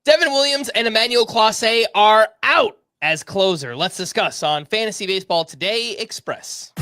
Devin Williams and Emmanuel Clase are out as closer. Let's discuss on Fantasy Baseball Today Express.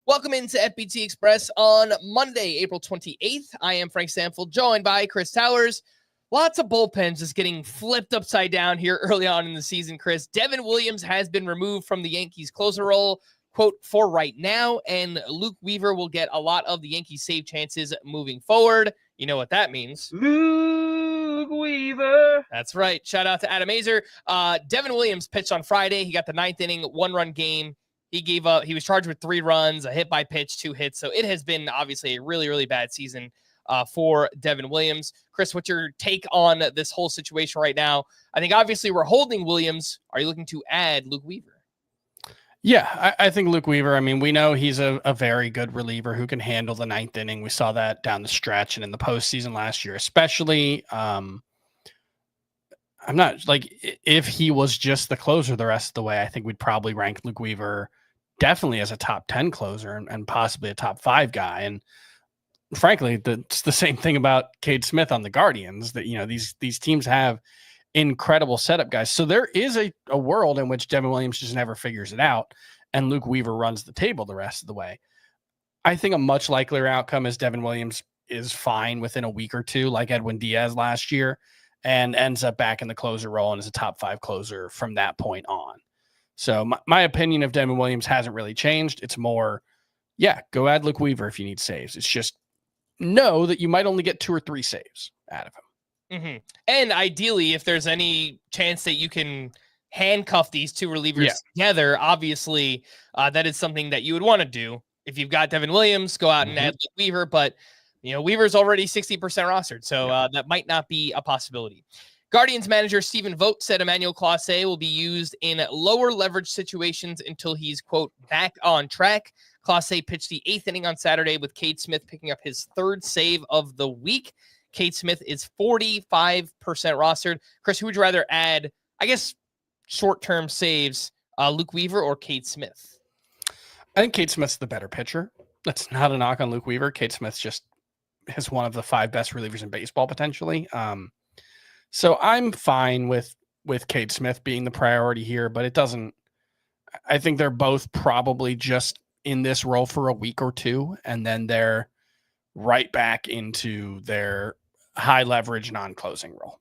Welcome into FBT Express on Monday, April 28th. I am Frank Stampfl, joined by Chris Towers. Lots of bullpens just getting flipped upside down here early on in the season, Chris. Devin Williams has been removed from the Yankees closer role, quote, for right now, and Luke Weaver will get a lot of the Yankees save chances moving forward. You know what that means. Luke Weaver. That's right. Shout out to Adam Azer. Devin Williams pitched on Friday. He got the ninth inning, one-run game. He was charged with 3 runs, a hit by pitch, 2 hits. So it has been obviously a really, really bad season for Devin Williams. Chris, what's your take on this whole situation right now? I think obviously we're holding Williams. Are you looking to add Luke Weaver? Yeah, I think Luke Weaver, I mean, we know he's a very good reliever who can handle the ninth inning. We saw that down the stretch and in the postseason last year, especially. I'm not like if he was just the closer the rest of the way, I think we'd probably rank Luke Weaver definitely as a top 10 closer and possibly a top 5 guy. And frankly, it's the same thing about Cade Smith on the Guardians that, you know, these teams have incredible setup guys. So there is a world in which Devin Williams just never figures it out and Luke Weaver runs the table the rest of the way. I think a much likelier outcome is Devin Williams is fine within a week or two, like Edwin Diaz last year, and ends up back in the closer role and is a top 5 closer from that point on. So my opinion of Devin Williams hasn't really changed. It's more, yeah, go add Luke Weaver if you need saves. It's just know that you might only get 2 or 3 saves out of him. Mm-hmm. And ideally, if there's any chance that you can handcuff these 2 relievers together, obviously that is something that you would want to do. If you've got Devin Williams, go out and add Luke Weaver, but you know, Weaver's already 60% rostered, so that might not be a possibility. Guardians manager Stephen Vogt said Emmanuel Clase will be used in lower leverage situations until he's, quote, back on track. Clase pitched the 8th inning on Saturday with Cade Smith picking up his 3rd save of the week. Cade Smith is 45% rostered. Chris, who would you rather add, I guess, short-term saves, Luke Weaver or Cade Smith? I think Cade Smith's the better pitcher. That's not a knock on Luke Weaver. Cade Smith just is one of the 5 best relievers in baseball, potentially. So I'm fine with Cade Smith being the priority here, but it doesn't. I think they're both probably just in this role for a week or 2, and then they're right back into their high leverage non-closing role.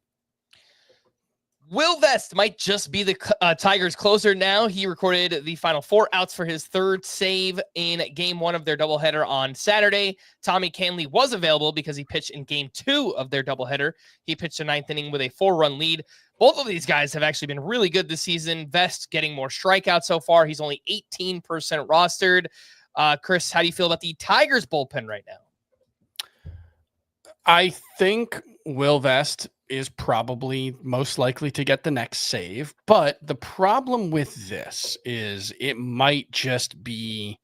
Will Vest might just be the Tigers closer now. He recorded the final 4 outs for his 3rd save in game 1 of their doubleheader on Saturday. Tommy Kahnle was available because he pitched in game 2 of their doubleheader. He pitched the 9th inning with a 4-run lead. Both of these guys have actually been really good this season. Vest getting more strikeouts so far. He's only 18% rostered. Chris, how do you feel about the Tigers bullpen right now? I think Will Vest is probably most likely to get the next save. But the problem with this is it might just be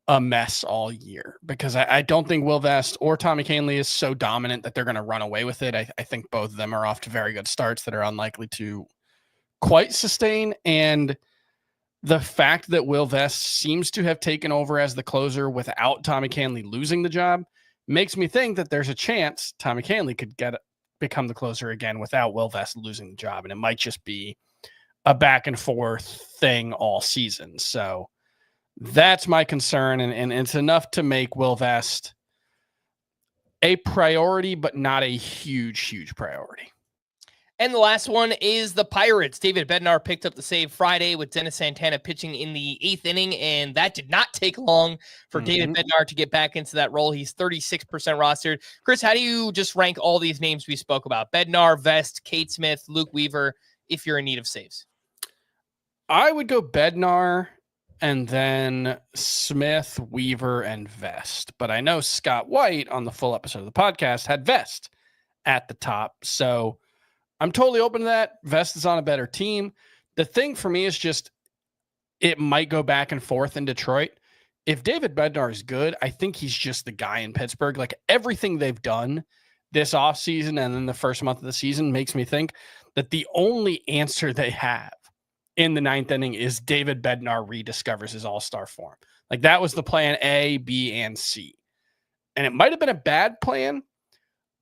a mess all year because I don't think Will Vest or Tommy Kahnle is so dominant that they're going to run away with it. I think both of them are off to very good starts that are unlikely to quite sustain. And the fact that Will Vest seems to have taken over as the closer without Tommy Kahnle losing the job makes me think that there's a chance Tommy Kahnle could become the closer again without Will Vest losing the job. And it might just be a back and forth thing all season. So that's my concern. And it's enough to make Will Vest a priority, but not a huge priority. And the last one is the Pirates. David Bednar picked up the save Friday with Dennis Santana pitching in the 8th inning, and that did not take long for David Bednar to get back into that role. He's 36% rostered. Chris, how do you just rank all these names we spoke about? Bednar, Vest, Cade Smith, Luke Weaver, if you're in need of saves? I would go Bednar and then Smith, Weaver, and Vest. But I know Scott White on the full episode of the podcast had Vest at the top. So I'm totally open to that. Vest is on a better team. The thing for me is just it might go back and forth in Detroit. If David Bednar is good, I think he's just the guy in Pittsburgh. Like everything they've done this offseason and then the first month of the season makes me think that the only answer they have in the 9th inning is David Bednar rediscovers his all-star form. Like that was the plan A, B, and C. And it might have been a bad plan,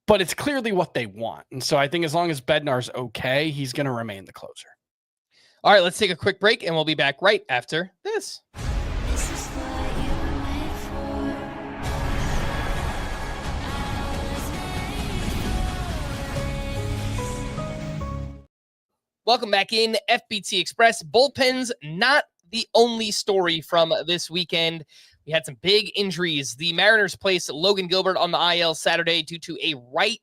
but it's clearly what they want. And so I think as long as Bednar's okay, he's going to remain the closer. All right, let's take a quick break, and we'll be back right after this. Welcome back in FBT Express. Bullpens, not the only story from this weekend. We had some big injuries. The Mariners placed Logan Gilbert on the IL Saturday due to a right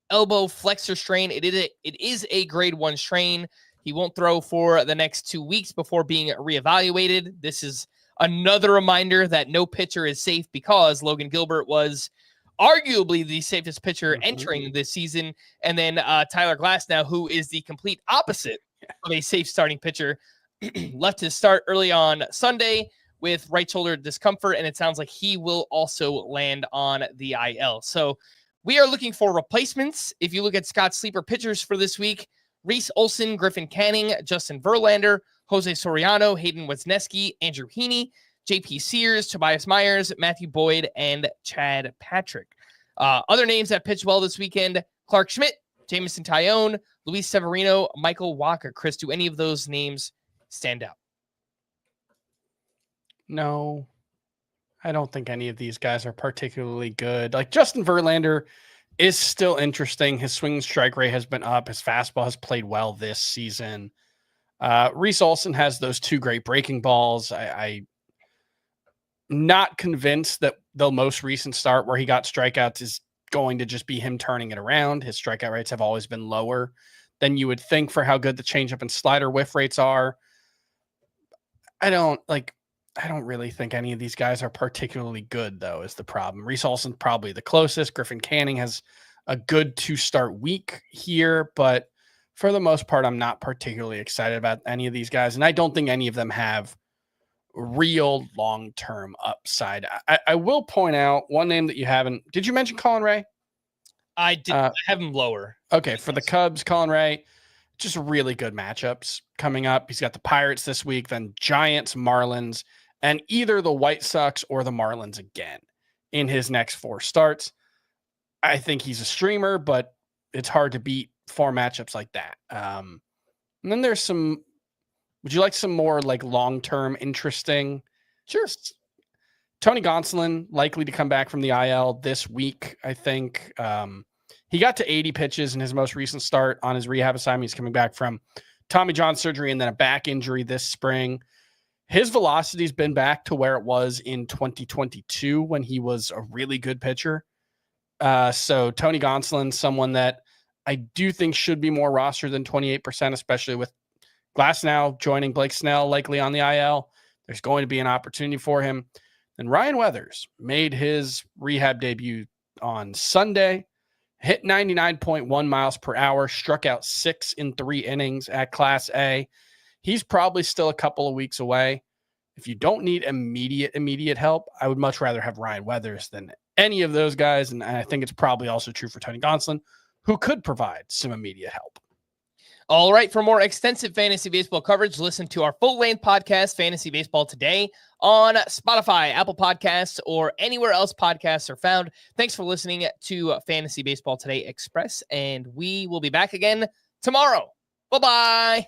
elbow flexor strain. It is a grade 1 strain. He won't throw for the next 2 weeks before being reevaluated. This is another reminder that no pitcher is safe because Logan Gilbert was arguably the safest pitcher entering this season. And then Tyler Glasnow, who is the complete opposite of a safe starting pitcher, left his start early on Sunday with right shoulder discomfort, and it sounds like he will also land on the IL. So we are looking for replacements. If you look at Scott's sleeper pitchers for this week, Reese Olson, Griffin Canning, Justin Verlander, Jose Soriano, Hayden Wesneski, Andrew Heaney, JP Sears, Tobias Myers, Matthew Boyd, and Chad Patrick. Other names that pitched well this weekend, Clark Schmidt, Jamison Tyone, Luis Severino, Michael Walker. Chris, do any of those names stand out? No, I don't think any of these guys are particularly good. Like Justin Verlander is still interesting. His swing strike rate has been up. His fastball has played well this season. Reese Olson has those 2 great breaking balls. I'm not convinced that the most recent start where he got strikeouts is going to just be him turning it around. His strikeout rates have always been lower than you would think for how good the changeup and slider whiff rates are. I don't really think any of these guys are particularly good, though, is the problem. Reese Olson probably the closest. Griffin Canning has a good 2-start week here, but for the most part, I'm not particularly excited about any of these guys, and I don't think any of them have real long-term upside. I will point out one name that you haven't. Did you mention Colin Ray? I did. I have him lower. Okay, for the Cubs, Colin Ray, just really good matchups coming up. He's got the Pirates this week, then Giants, Marlins, and either the White Sox or the Marlins again in his next 4 starts. I think he's a streamer, but it's hard to beat 4 matchups like that. And then there's some. Would you like some more like long-term interesting? Sure. Tony Gonsolin likely to come back from the IL this week, I think. He got to 80 pitches in his most recent start on his rehab assignment. He's coming back from Tommy John surgery and then a back injury this spring. His velocity's been back to where it was in 2022 when he was a really good pitcher. So Tony Gonsolin, someone that I do think should be more rostered than 28%, especially with Glasnow joining Blake Snell likely on the IL. There's going to be an opportunity for him. And Ryan Weathers made his rehab debut on Sunday, hit 99.1 miles per hour, struck out 6 in 3 innings at Class A. He's probably still a couple of weeks away. If you don't need immediate help, I would much rather have Ryan Weathers than any of those guys. And I think it's probably also true for Tony Gonsolin, who could provide some immediate help. All right. For more extensive fantasy baseball coverage, listen to our full-length podcast, Fantasy Baseball Today, on Spotify, Apple Podcasts, or anywhere else podcasts are found. Thanks for listening to Fantasy Baseball Today Express, and we will be back again tomorrow. Bye-bye.